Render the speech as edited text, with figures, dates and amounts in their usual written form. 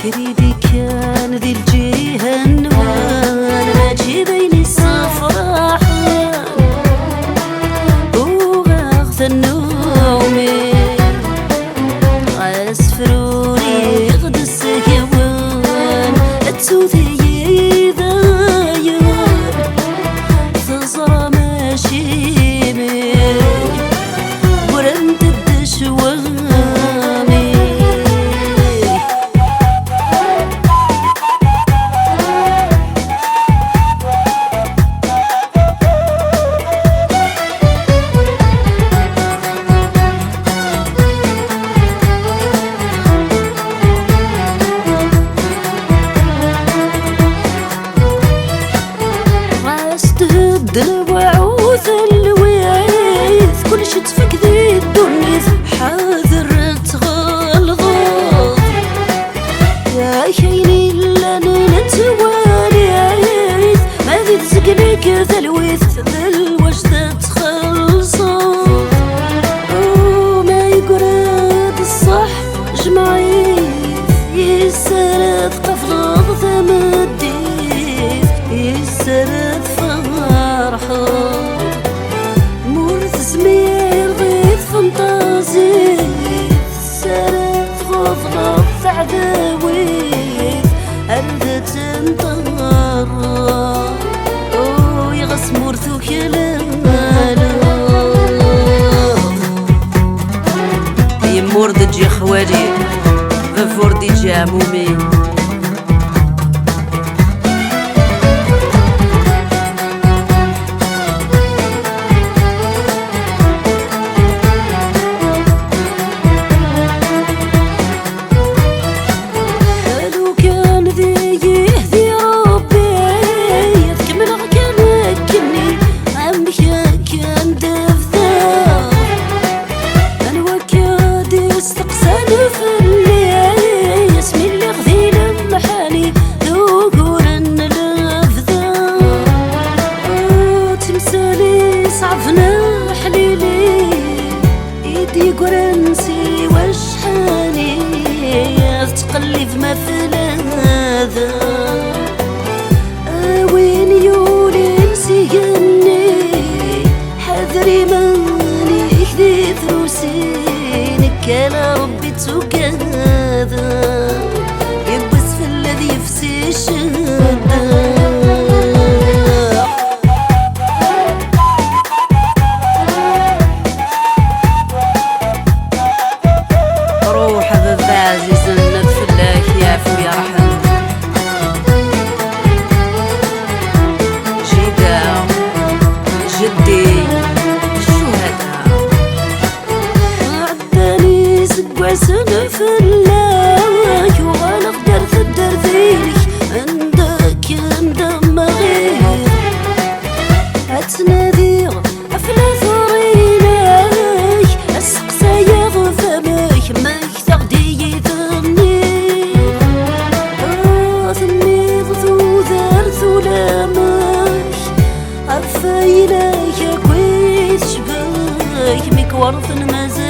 شريدي كان ذي الجهة النوان ماشي بين الصفراحان وغاغث النومي عسفروني غد السهوان تسوثي ذايان تزرى ماشي مي ورمت الدشوان الوعوث الوعيث كل شي تفك ذي الدنيا حاذر تغلظوظ يا حيني لنا نتوالي عيث ما ذي تسقنيك ذلويث ذا الوجدة تخلصوظ وما يقرد الصح جمعيث يسرد قفض ثمديث يسرد مورث زمير ضيف فانتازي سرد غضغض تعذويث أردت انطر يغس مورثو كلمالو يمور دجي خوالي غفور دي جامومي قرنسي وشحاني تقلب مثلا هذا وين يولي نسيني حذري ماني خذي ثروسينك على ربي تكاذا يبس في الذي يفسي الشدة عزيز النفس الله يعفو يرحم جدا جدي الشهداء عداني سقوى سنف الله وغلق درث الدرثيلي عندك عندما غير هتناديغ أفلا ثريناك السقسى يغفمك ماك تغدي عفايناك يا كويس شباك ميك ورث المزاج